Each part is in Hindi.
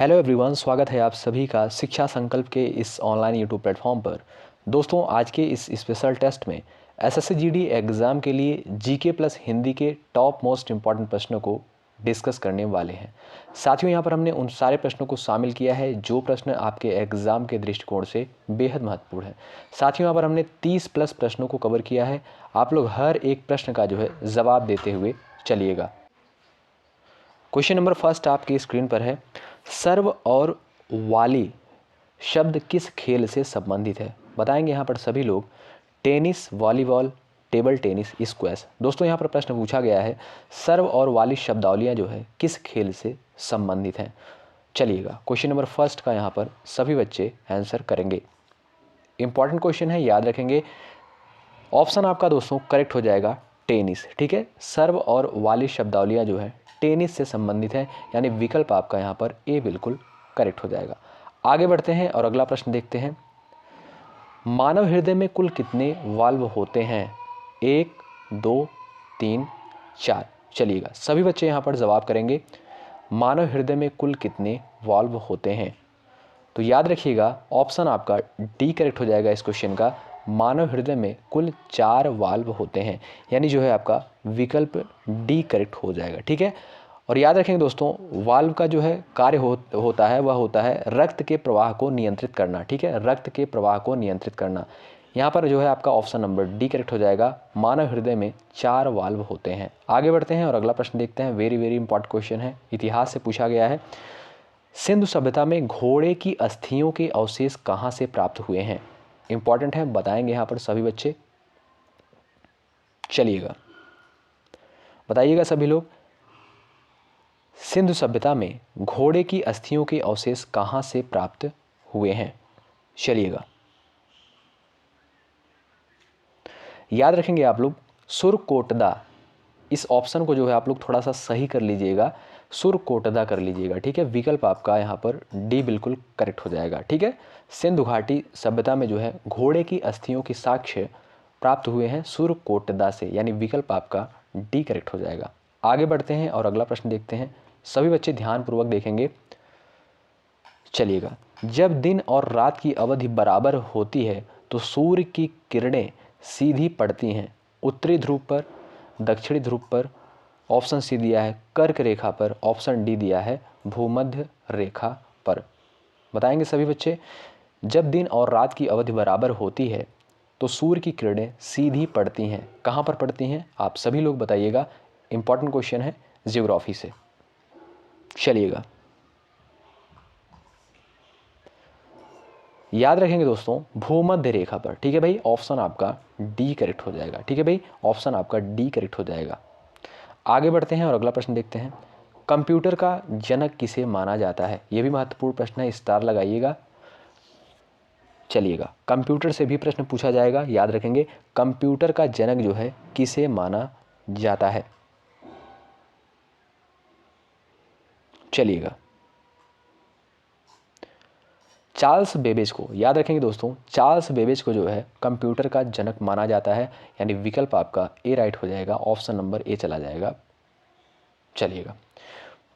हेलो एवरीवन, स्वागत है आप सभी का शिक्षा संकल्प के इस ऑनलाइन यूट्यूब प्लेटफॉर्म पर। दोस्तों, आज के इस स्पेशल टेस्ट में एसएससी जीडी एग्ज़ाम के लिए जीके प्लस हिंदी के टॉप मोस्ट इम्पॉर्टेंट प्रश्नों को डिस्कस करने वाले हैं। साथियों, यहाँ पर हमने उन सारे प्रश्नों को शामिल किया है जो प्रश्न आपके एग्ज़ाम के दृष्टिकोण से बेहद महत्वपूर्ण है। साथियों, यहाँ पर हमने 30 प्लस प्रश्नों को कवर किया है। आप लोग हर एक प्रश्न का जो है जवाब देते हुए चलिएगा। क्वेश्चन नंबर फर्स्ट आपकी स्क्रीन पर है। सर्व और वाली शब्द किस खेल से संबंधित है? बताएंगे यहाँ पर सभी लोग। Tennis, volleyball, table tennis, squash. दोस्तों, यहाँ पर प्रश्न पूछा गया है सर्व और वाली शब्दावलियाँ जो है किस खेल से संबंधित हैं। चलिएगा, क्वेश्चन नंबर फर्स्ट का यहाँ पर सभी बच्चे आंसर करेंगे। इंपॉर्टेंट क्वेश्चन है, याद रखेंगे। ऑप्शन आपका दोस्तों करेक्ट हो जाएगा टेनिस। ठीक है, सर्व और वाली शब्दावलियाँ जो है टेनिस से संबंधित है, यानी विकल्प आपका यहाँ पर ए बिल्कुल करेक्ट हो जाएगा। आगे बढ़ते हैं और अगला प्रश्न देखते हैं। मानव हृदय में कुल कितने वाल्व होते हैं? 1, 2, 3, 4। चलिएगा, सभी बच्चे यहाँ पर जवाब करेंगे। मानव हृदय में कुल कितने वाल्व होते हैं? तो याद रखिएगा, ऑप्शन आपका डी करेक्ट हो जाएगा इस क्वेश्चन का। मानव हृदय में कुल 4 वाल्व होते हैं, यानी जो है आपका विकल्प डी करेक्ट हो जाएगा। ठीक है, और याद रखेंगे दोस्तों, वाल्व का जो है कार्य होता है वह होता है रक्त के प्रवाह को नियंत्रित करना। ठीक है, रक्त के प्रवाह को नियंत्रित करना। यहाँ पर जो है आपका ऑप्शन नंबर डी करेक्ट हो जाएगा। मानव हृदय में 4 वाल्व होते हैं। आगे बढ़ते हैं और अगला प्रश्न देखते हैं। वेरी वेरी इंपॉर्टेंट क्वेश्चन है, इतिहास से पूछा गया है। सिंधु सभ्यता में घोड़े की अस्थियों के अवशेष कहाँ से प्राप्त हुए हैं? इंपॉर्टेंट है, बताएंगे यहाँ पर सभी बच्चे। चलिएगा, बताइएगा सभी लोग। सिंधु सभ्यता में घोड़े की अस्थियों के अवशेष कहाँ से प्राप्त हुए हैं? चलिएगा, याद रखेंगे आप लोग सुरकोटदा। इस ऑप्शन को जो है आप लोग थोड़ा सा सही कर लीजिएगा, सुरकोटदा कर लीजिएगा। ठीक है, विकल्प आपका यहाँ पर डी बिल्कुल करेक्ट हो जाएगा। ठीक है, सिंधु घाटी सभ्यता में जो है घोड़े की अस्थियों के साक्ष्य प्राप्त हुए हैं सुरकोटदा से, यानी विकल्प आपका डी करेक्ट हो जाएगा। आगे बढ़ते हैं और अगला प्रश्न देखते हैं। सभी बच्चे ध्यानपूर्वक देखेंगे। चलिएगा, जब दिन और रात की अवधि बराबर होती है तो सूर्य की किरणें सीधी पड़ती हैं उत्तरी ध्रुव पर, दक्षिणी ध्रुव पर। ऑप्शन सी दिया है कर्क रेखा पर, ऑप्शन डी दिया है भूमध्य रेखा पर। बताएंगे सभी बच्चे। जब दिन और रात की अवधि बराबर होती है तो सूर्य की किरणें सीधी पड़ती हैं। कहाँ पर पड़ती हैं? आप सभी लोग बताइएगा। इंपॉर्टेंट क्वेश्चन है ज्योग्राफी से। चलिएगा, याद रखेंगे दोस्तों भूमध्य रेखा पर। ठीक है भाई, ऑप्शन आपका डी करेक्ट हो जाएगा। ठीक है भाई, ऑप्शन आपका डी करेक्ट हो जाएगा। आगे बढ़ते हैं और अगला प्रश्न देखते हैं। कंप्यूटर का जनक किसे माना जाता है? यह भी महत्वपूर्ण प्रश्न है, स्टार लगाइएगा। चलिएगा, कंप्यूटर से भी प्रश्न पूछा जाएगा, याद रखेंगे। कंप्यूटर का जनक जो है किसे माना जाता है? चलिएगा, चार्ल्स बेबेज को। याद रखेंगे दोस्तों, चार्ल्स बेबेज को जो है कंप्यूटर का जनक माना जाता है, यानी विकल्प आपका ए राइट हो जाएगा। ऑप्शन नंबर ए चला जाएगा। चलिएगा,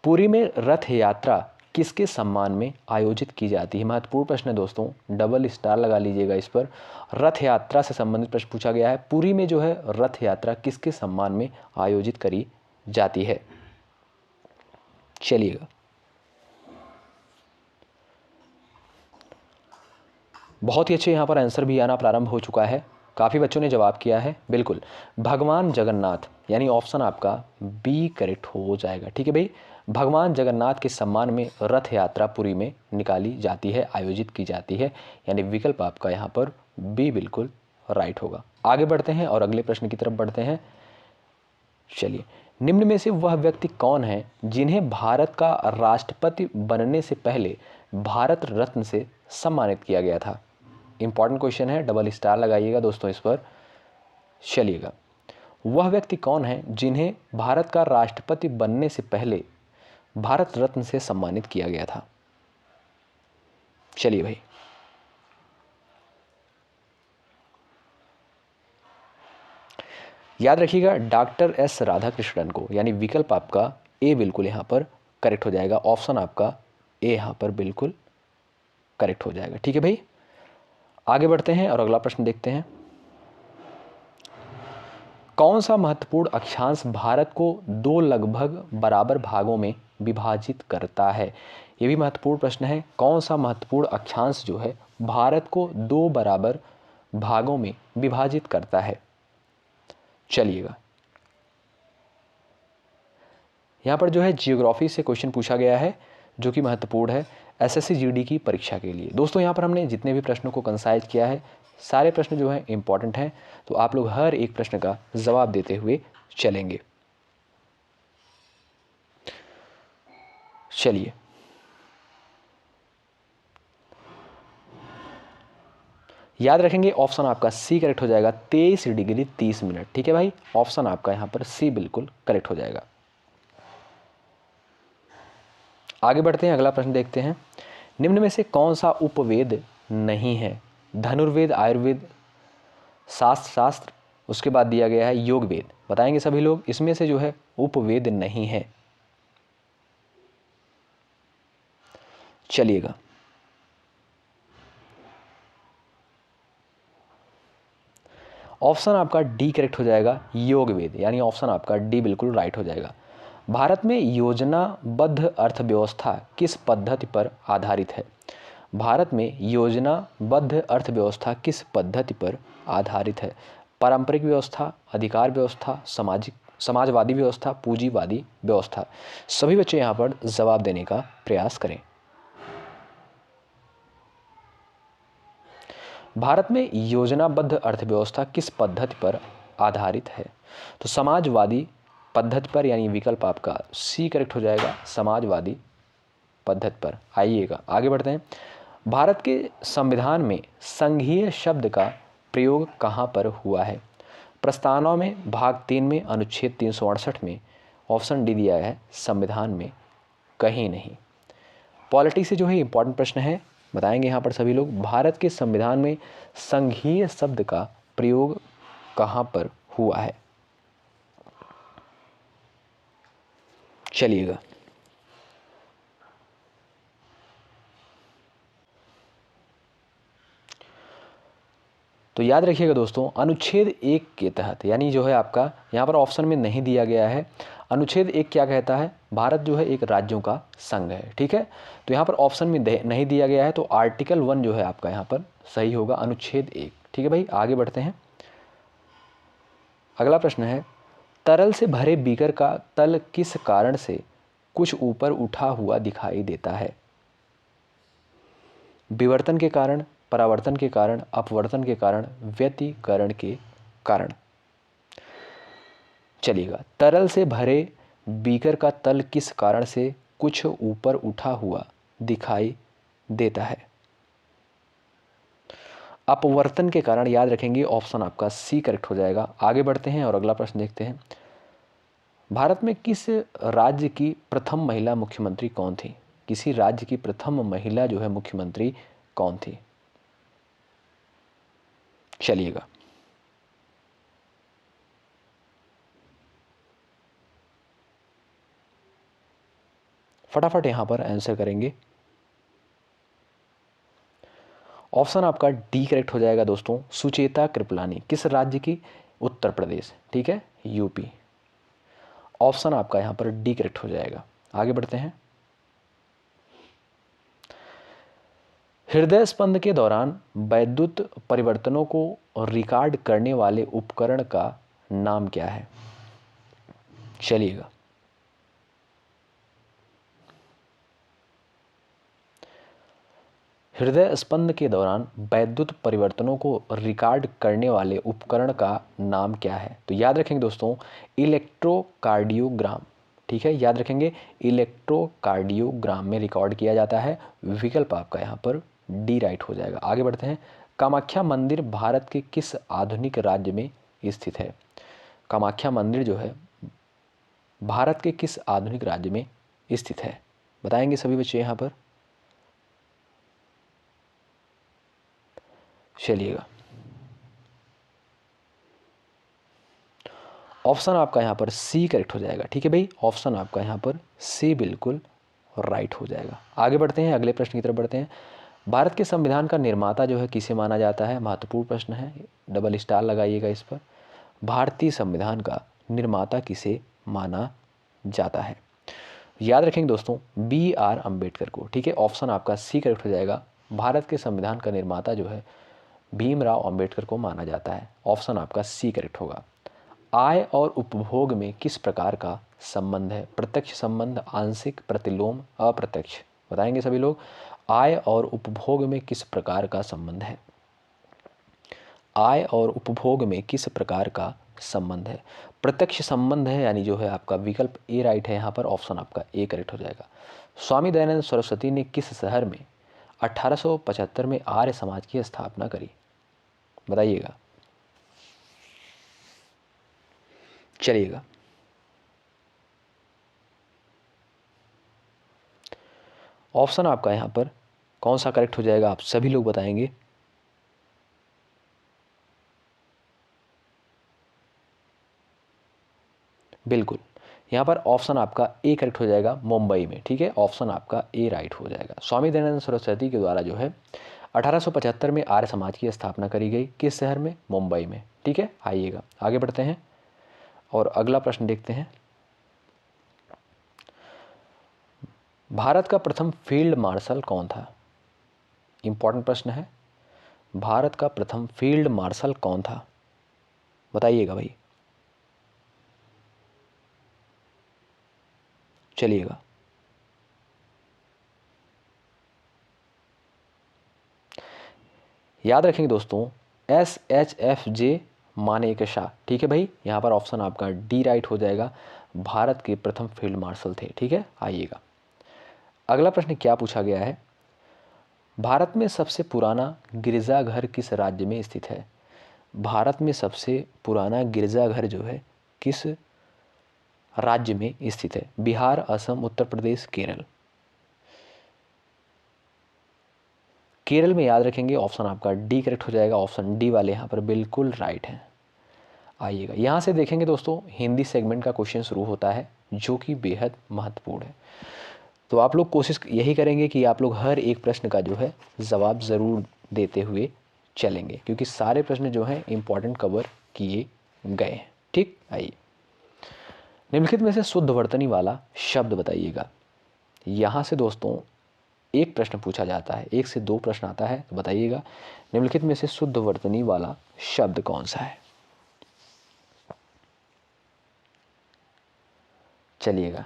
पुरी में रथ यात्रा किसके सम्मान में आयोजित की जाती है? महत्वपूर्ण प्रश्न है दोस्तों, डबल स्टार लगा लीजिएगा इस पर। रथ यात्रा से संबंधित प्रश्न पूछा गया है। पुरी में जो है रथ यात्रा किसके सम्मान में आयोजित करी जाती है? चलिएगा, बहुत ही अच्छे यहाँ पर आंसर भी आना प्रारंभ हो चुका है। काफ़ी बच्चों ने जवाब किया है। बिल्कुल, भगवान जगन्नाथ, यानी ऑप्शन आपका बी करेक्ट हो जाएगा। ठीक है भाई, भगवान जगन्नाथ के सम्मान में रथ यात्रा पुरी में निकाली जाती है, आयोजित की जाती है, यानी विकल्प आपका यहाँ पर बी बिल्कुल राइट होगा। आगे बढ़ते हैं और अगले प्रश्न की तरफ बढ़ते हैं। चलिए, निम्न में से वह व्यक्ति कौन है जिन्हें भारत का राष्ट्रपति बनने से पहले भारत रत्न से सम्मानित किया गया था? इंपॉर्टेंट क्वेश्चन है, डबल स्टार लगाइएगा दोस्तों इस पर। चलिएगा, वह व्यक्ति कौन है जिन्हें भारत का राष्ट्रपति बनने से पहले भारत रत्न से सम्मानित किया गया था? चलिए भाई, याद रखिएगा डॉक्टर एस राधाकृष्णन को, यानी विकल्प आपका ए बिल्कुल यहाँ पर करेक्ट हो जाएगा। ऑप्शन आपका ए यहाँ पर बिल्कुल करेक्ट हो जाएगा। ठीक है भाई, आगे बढ़ते हैं और अगला प्रश्न देखते हैं। कौन सा महत्वपूर्ण अक्षांश भारत को दो लगभग बराबर भागों में विभाजित करता है? यह भी महत्वपूर्ण प्रश्न है। कौन सा महत्वपूर्ण अक्षांश जो है भारत को दो बराबर भागों में विभाजित करता है? चलिएगा, यहाँ पर जो है जियोग्राफी से क्वेश्चन पूछा गया है जो कि महत्वपूर्ण है एसएससी जीडी की परीक्षा के लिए। दोस्तों यहाँ पर हमने जितने भी प्रश्नों को कंसाइज किया है सारे प्रश्न जो हैं इंपॉर्टेंट हैं, तो आप लोग हर एक प्रश्न का जवाब देते हुए चलेंगे। चलिए, याद रखेंगे ऑप्शन आपका सी करेक्ट हो जाएगा, 23 डिग्री 30 मिनट। ठीक है भाई, ऑप्शन आपका यहाँ पर सी बिल्कुल करेक्ट हो जाएगा। आगे बढ़ते हैं, अगला प्रश्न देखते हैं। निम्न में से कौन सा उपवेद नहीं है? धनुर्वेद, आयुर्वेद, शास्त्र, उसके बाद दिया गया है योग वेद। बताएंगे सभी लोग, इसमें से जो है उपवेद नहीं है। चलिएगा, ऑप्शन आपका डी करेक्ट हो जाएगा, योग वेद, यानी ऑप्शन आपका डी बिल्कुल राइट हो जाएगा। भारत में योजनाबद्ध अर्थव्यवस्था किस पद्धति पर आधारित है? भारत में योजनाबद्ध अर्थव्यवस्था किस पद्धति पर आधारित है? पारंपरिक व्यवस्था, अधिकार व्यवस्था, समाजवादी व्यवस्था, पूंजीवादी व्यवस्था। सभी बच्चे यहाँ पर जवाब देने का प्रयास करें। भारत में योजनाबद्ध अर्थव्यवस्था किस पद्धति पर आधारित है? तो समाजवादी पद्धति पर, यानी विकल्प आपका सी करेक्ट हो जाएगा, समाजवादी पद्धति पर। आइएगा आगे बढ़ते हैं। भारत के संविधान में संघीय शब्द का प्रयोग कहाँ पर हुआ है? प्रस्तावना में, भाग 3 में, अनुच्छेद 368 में। ऑप्शन डी दिया है संविधान में कहीं नहीं। पॉलिटिक्स से जो है इंपॉर्टेंट प्रश्न है, बताएंगे यहाँ पर सभी लोग। भारत के संविधान में संघीय शब्द का प्रयोग कहाँ पर हुआ है? चलिएगा, तो याद रखिएगा दोस्तों, अनुच्छेद 1 के तहत, यानी जो है आपका यहाँ पर ऑप्शन में नहीं दिया गया है। अनुच्छेद 1 क्या कहता है? भारत जो है एक राज्यों का संघ है। ठीक है, तो यहाँ पर ऑप्शन में नहीं दिया गया है, तो आर्टिकल 1 जो है आपका यहाँ पर सही होगा, अनुच्छेद 1। ठीक है भाई, आगे बढ़ते हैं। अगला प्रश्न है, तरल से भरे बीकर का तल किस कारण से कुछ ऊपर उठा हुआ दिखाई देता है? विवर्तन के कारण, परावर्तन के कारण, अपवर्तन के कारण, व्यतिकरण के कारण। चलिएगा, तरल से भरे बीकर का तल किस कारण से कुछ ऊपर उठा हुआ दिखाई देता है? अपवर्तन के कारण। याद रखेंगे ऑप्शन आपका सी करेक्ट हो जाएगा। आगे बढ़ते हैं और अगला प्रश्न देखते हैं। भारत में किस राज्य की प्रथम महिला मुख्यमंत्री कौन थी? किसी राज्य की प्रथम महिला जो है मुख्यमंत्री कौन थी? चलिएगा, फटाफट यहां पर आंसर करेंगे। ऑप्शन आपका डी करेक्ट हो जाएगा दोस्तों, सुचेता कृपलानी। किस राज्य की? उत्तर प्रदेश। ठीक है, यूपी। ऑप्शन आपका यहां पर डी करेक्ट हो जाएगा। आगे बढ़ते हैं। हृदय स्पंद के दौरान वैद्युत परिवर्तनों को रिकॉर्ड करने वाले उपकरण का नाम क्या है? चलिएगा, हृदय स्पंद के दौरान वैद्युत परिवर्तनों को रिकॉर्ड करने वाले उपकरण का नाम क्या है? तो याद रखेंगे दोस्तों, इलेक्ट्रोकार्डियोग्राम। ठीक है, याद रखेंगे, इलेक्ट्रोकार्डियोग्राम में रिकॉर्ड किया जाता है। विकल्प आपका यहाँ पर डी राइट हो जाएगा। आगे बढ़ते हैं। कामाख्या मंदिर भारत के किस आधुनिक राज्य में स्थित है? कामाख्या मंदिर जो है भारत के किस आधुनिक राज्य में स्थित है? बताएंगे सभी बच्चे यहाँ पर। चलिएगा, ऑप्शन आपका यहाँ पर सी करेक्ट हो जाएगा। ठीक है भाई, ऑप्शन आपका यहाँ पर सी बिल्कुल राइट हो जाएगा। आगे बढ़ते हैं, अगले प्रश्न की तरफ बढ़ते हैं। भारत के संविधान का निर्माता जो है किसे माना जाता है? महत्वपूर्ण प्रश्न है, डबल स्टार लगाइएगा इस पर। भारतीय संविधान का निर्माता किसे माना जाता है? याद रखेंगे दोस्तों, BR अम्बेडकर को। ठीक है, ऑप्शन आपका सी करेक्ट हो जाएगा। भारत के संविधान का निर्माता जो है भीमराव अम्बेडकर को माना जाता है। ऑप्शन आपका सी करेक्ट होगा। आय और उपभोग में किस प्रकार का संबंध है? प्रत्यक्ष संबंध, आंशिक, प्रतिलोम, अप्रत्यक्ष? बताएंगे सभी लोग। आय और उपभोग में किस प्रकार का संबंध है? आय और उपभोग में किस प्रकार का संबंध है? प्रत्यक्ष संबंध है, यानी जो है आपका विकल्प ए राइट है यहाँ पर। ऑप्शन आपका ए करेक्ट हो जाएगा। स्वामी दयानंद सरस्वती ने किस शहर में 1875 में आर्य समाज की स्थापना करी? बताइएगा, चलिएगा। ऑप्शन आपका यहाँ पर कौन सा करेक्ट हो जाएगा, आप सभी लोग बताएंगे। बिल्कुल, यहाँ पर ऑप्शन आपका ए करेक्ट हो जाएगा, मुंबई में। ठीक है, ऑप्शन आपका ए राइट हो जाएगा। स्वामी दयानंद सरस्वती के द्वारा जो है 1875 में आर्य समाज की स्थापना करी गई। किस शहर में? मुंबई में। ठीक है, आइएगा आगे बढ़ते हैं और अगला प्रश्न देखते हैं। भारत का प्रथम फील्ड मार्शल कौन था? इंपॉर्टेंट प्रश्न है। भारत का प्रथम फील्ड मार्शल कौन था? बताइएगा भाई, चलिएगा। याद रखेंगे दोस्तों, SHFJ मानेकशॉ। ठीक है भाई, यहाँ पर ऑप्शन आपका डी राइट हो जाएगा। भारत के प्रथम फील्ड मार्शल थे। ठीक है, आइएगा अगला प्रश्न क्या पूछा गया है। भारत में सबसे पुराना गिरजाघर किस राज्य में स्थित है? भारत में सबसे पुराना गिरजाघर जो है किस राज्य में स्थित है? बिहार, असम, उत्तर प्रदेश, केरल? केरल में। याद रखेंगे, ऑप्शन आपका डी करेक्ट हो जाएगा। ऑप्शन डी वाले यहाँ पर बिल्कुल राइट हैं। आइएगा, यहाँ से देखेंगे दोस्तों, हिंदी सेगमेंट का क्वेश्चन शुरू होता है जो कि बेहद महत्वपूर्ण है। तो आप लोग कोशिश यही करेंगे कि आप लोग हर एक प्रश्न का जो है जवाब ज़रूर देते हुए चलेंगे, क्योंकि सारे प्रश्न जो हैं इंपॉर्टेंट कवर किए गए हैं। ठीक, आइए निम्नलिखित में से शुद्ध वर्तनी वाला शब्द बताइएगा। यहाँ से दोस्तों एक प्रश्न पूछा जाता है, एक से दो प्रश्न आता है, तो बताइएगा निम्नलिखित में से शुद्ध वर्तनी वाला शब्द कौन सा है? चलिएगा,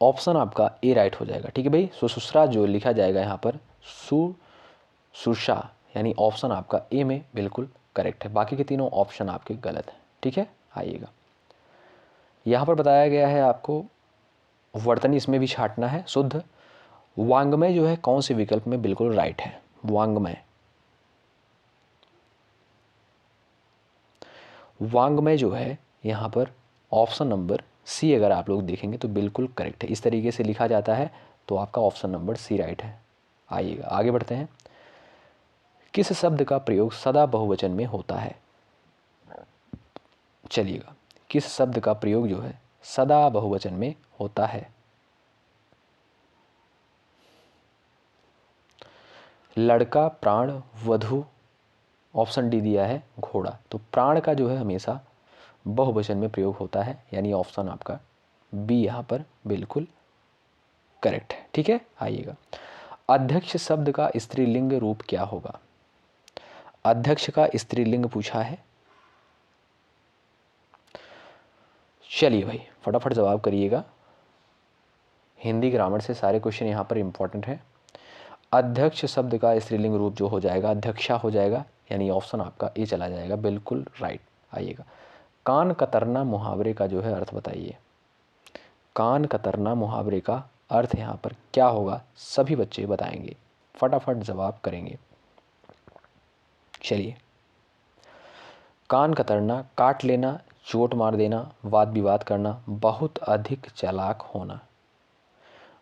ऑप्शन आपका ए राइट हो जाएगा। ठीक है भाई, सुश्रुषा जो लिखा जाएगा यहाँ पर सुश्रुषा, यानी ऑप्शन आपका ए में बिल्कुल करेक्ट है। बाकी के तीनों ऑप्शन आपके गलत हैं। ठीक है, आइएगा यहाँ पर बताया गया है आपको वर्तनी, इसमें भी छांटना है शुद्ध। वांग्मय जो है कौन से विकल्प में बिल्कुल राइट है? वांग्मय, वांग्मय जो है यहाँ पर ऑप्शन नंबर सी अगर आप लोग देखेंगे तो बिल्कुल करेक्ट है। इस तरीके से लिखा जाता है तो आपका ऑप्शन नंबर सी राइट है। आइएगा आगे बढ़ते हैं। किस शब्द का प्रयोग सदा बहुवचन में होता है? चलिएगा, किस शब्द का प्रयोग जो है सदा बहुवचन में होता है? लड़का, प्राण, वधु, ऑप्शन डी दिया है घोड़ा। तो प्राण का जो है हमेशा बहुवचन में प्रयोग होता है, यानी ऑप्शन आपका बी यहाँ पर बिल्कुल करेक्ट है। ठीक है, आइएगा अध्यक्ष शब्द का स्त्रीलिंग रूप क्या होगा? अध्यक्ष का स्त्रीलिंग पूछा है। चलिए भाई फटाफट जवाब करिएगा, हिंदी ग्रामर से सारे क्वेश्चन यहाँ पर इंपॉर्टेंट है। अध्यक्ष शब्द का स्त्रीलिंग रूप जो हो जाएगा अध्यक्षा हो जाएगा, यानी ऑप्शन आपका ए चला जाएगा, बिल्कुल राइट। आइएगा कान कतरना मुहावरे का जो है अर्थ बताइए। कान कतरना मुहावरे का अर्थ यहाँ पर क्या होगा? सभी बच्चे बताएंगे, फटाफट जवाब करेंगे। चलिए, कान कतरना, काट लेना, चोट मार देना, वाद विवाद करना, बहुत अधिक चालाक होना।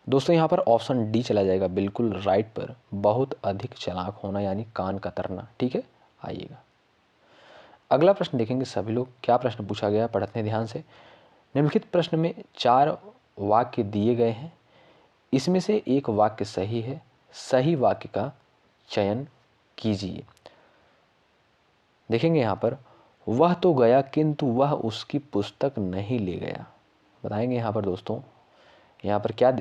दोस्तों यहाँ पर ऑप्शन डी चला जाएगा बिल्कुल राइट पर, बहुत अधिक चालाक होना यानी कान कतरना। ठीक है, आइएगा अगला प्रश्न देखेंगे सभी लोग। क्या प्रश्न पूछा गया पढ़ते हैं ध्यान से। निम्नलिखित प्रश्न में 4 वाक्य दिए गए हैं, इसमें से एक वाक्य सही है, सही वाक्य का चयन कीजिए। देखेंगे यहाँ पर, वह तो गया किंतु वह उसकी पुस्तक नहीं ले गया। बताएंगे यहाँ पर दोस्तों, यहाँ पर क्या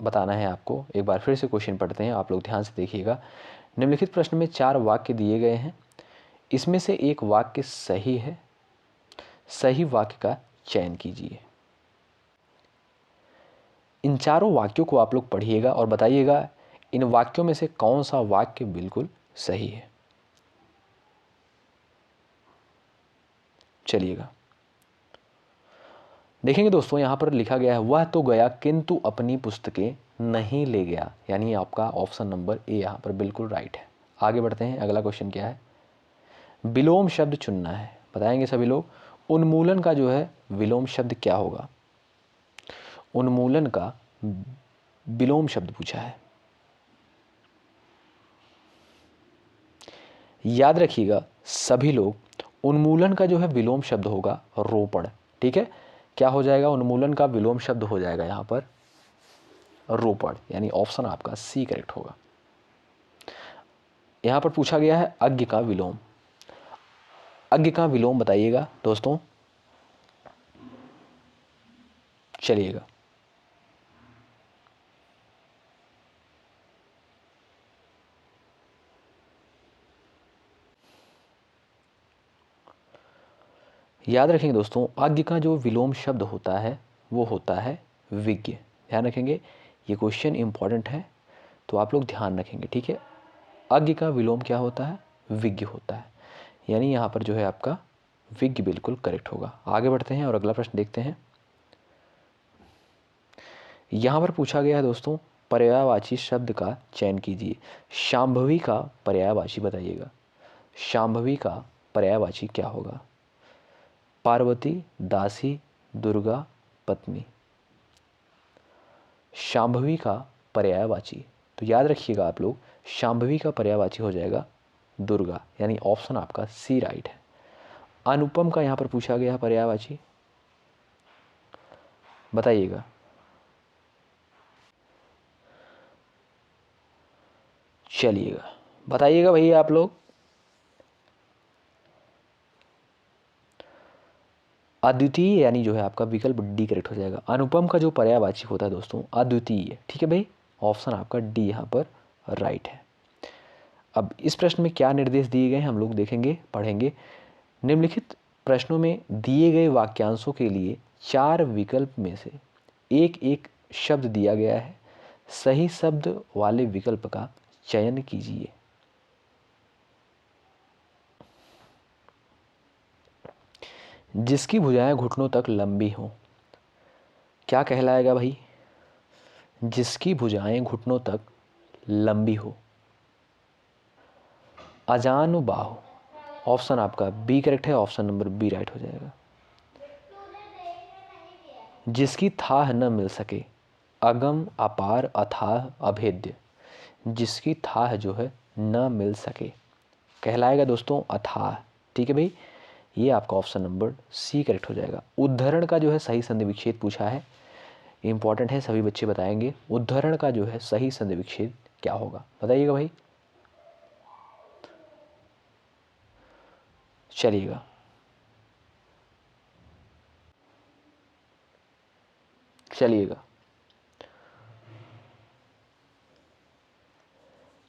बताना है आपको। एक बार फिर से क्वेश्चन पढ़ते हैं, आप लोग ध्यान से देखिएगा। निम्नलिखित प्रश्न में 4 वाक्य दिए गए हैं, इसमें से एक वाक्य सही है, सही वाक्य का चयन कीजिए। इन चारों वाक्यों को आप लोग पढ़िएगा और बताइएगा इन वाक्यों में से कौन सा वाक्य बिल्कुल सही है। चलिएगा देखेंगे दोस्तों, यहां पर लिखा गया है वह तो गया किंतु अपनी पुस्तकें नहीं ले गया, यानी आपका ऑप्शन नंबर ए यहां पर बिल्कुल राइट है। आगे बढ़ते हैं, अगला क्वेश्चन क्या है। विलोम शब्द चुनना है, बताएंगे सभी लोग। उन्मूलन का जो है विलोम शब्द क्या होगा। उन्मूलन का विलोम शब्द पूछा है। याद रखिएगा सभी लोग, उन्मूलन का जो है विलोम शब्द होगा रोपण। ठीक है, क्या हो जाएगा, उन्मूलन का विलोम शब्द हो जाएगा यहां पर रोपण, यानी ऑप्शन आपका सी करेक्ट होगा। यहां पर पूछा गया है अज्ञ का विलोम। अज्ञ का विलोम बताइएगा दोस्तों। चलिएगा याद रखेंगे दोस्तों, अज्ञ का जो विलोम शब्द होता है वो होता है विज्ञ। ध्यान रखेंगे, ये क्वेश्चन इंपॉर्टेंट है तो आप लोग ध्यान रखेंगे। ठीक है, अज्ञ का विलोम क्या होता है, विज्ञ होता है, यानी यहाँ पर जो है आपका विज्ञ बिल्कुल करेक्ट होगा। आगे बढ़ते हैं और अगला प्रश्न देखते हैं। यहाँ पर पूछा गया है दोस्तों, पर्यायवाची शब्द का चयन कीजिए। शांभवी का पर्यायवाची बताइएगा। शांभवी का पर्यायवाची क्या होगा। पार्वती, दासी, दुर्गा, पत्नी। शांभवी का पर्यायवाची, तो याद रखिएगा आप लोग, शांभवी का पर्यायवाची हो जाएगा दुर्गा, यानी ऑप्शन आपका सी राइट है। अनुपम का यहां पर पूछा गया पर्यायवाची, बताइएगा। चलिएगा बताइएगा भैया आप लोग। अद्वितीय, यानी जो है आपका विकल्प डी करेक्ट हो जाएगा। अनुपम का जो पर्यायवाची होता है दोस्तों अद्वितीय। ठीक है भाई, ऑप्शन आपका डी यहाँ पर राइट है। अब इस प्रश्न में क्या निर्देश दिए गए हैं हम लोग देखेंगे, पढ़ेंगे। निम्नलिखित प्रश्नों में दिए गए वाक्यांशों के लिए 4 विकल्प में से एक एक शब्द दिया गया है, सही शब्द वाले विकल्प का चयन कीजिए। जिसकी भुजाएं घुटनों तक लंबी हों, क्या कहलाएगा भाई। जिसकी भुजाएं घुटनों तक लंबी हो। अजानुबाहु, ऑप्शन आपका बी करेक्ट है, ऑप्शन नंबर बी राइट हो जाएगा। जिसकी थाह न मिल सके। अगम, अपार, अथाह, अभेद्य। जिसकी थाह जो है न मिल सके, कहलाएगा दोस्तों अथाह। ठीक है भाई, ये आपका ऑप्शन नंबर सी करेक्ट हो जाएगा। उद्धरण का जो है सही संधि विच्छेद पूछा है, इंपॉर्टेंट है, सभी बच्चे बताएंगे। उद्धरण का जो है सही संधि विच्छेद क्या होगा, बताइएगा भाई। चलिएगा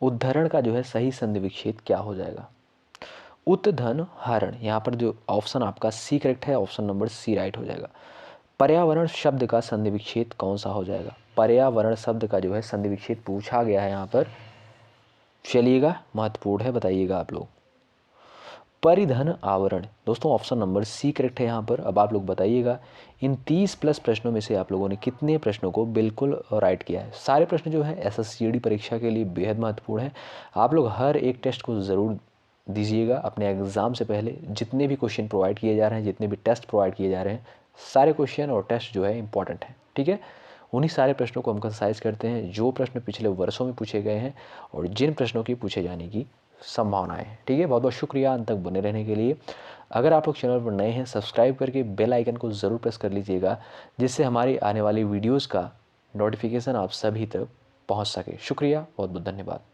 उद्धरण का जो है सही संधि विच्छेद क्या हो जाएगा। उत्धन हरण, यहाँ पर जो ऑप्शन आपका सी करेक्ट है, ऑप्शन नंबर सी राइट हो जाएगा। पर्यावरण शब्द का संधि विच्छेद कौन सा हो जाएगा। पर्यावरण शब्द का जो है संधि विच्छेद पूछा गया है यहाँ पर। चलिएगा, महत्वपूर्ण है, बताइएगा आप लोग। परिधन आवरण, दोस्तों ऑप्शन नंबर सी करेक्ट है यहाँ पर। अब आप लोग बताइएगा इन 30 प्लस प्रश्नों में से आप लोगों ने कितने प्रश्नों को बिल्कुल राइट किया है। सारे प्रश्न जो है एसएससीडी परीक्षा के लिए बेहद महत्वपूर्ण है। आप लोग हर एक टेस्ट को ज़रूर दीजिएगा अपने एग्ज़ाम से पहले। जितने भी क्वेश्चन प्रोवाइड किए जा रहे हैं, जितने भी टेस्ट प्रोवाइड किए जा रहे हैं, सारे क्वेश्चन और टेस्ट जो है इंपॉर्टेंट है। ठीक है, उन्हीं सारे प्रश्नों को हम कंसाइज करते हैं जो प्रश्न पिछले वर्षों में पूछे गए हैं और जिन प्रश्नों की पूछे जाने की संभावनाएं हैं। ठीक है, बहुत बहुत शुक्रिया अंत तक बने रहने के लिए। अगर आप लोग चैनल पर नए हैं, सब्सक्राइब करके बेल आइकन को ज़रूर प्रेस कर लीजिएगा, जिससे हमारी आने वाली वीडियोज़ का नोटिफिकेशन आप सभी तक पहुँच सके। शुक्रिया, बहुत बहुत धन्यवाद।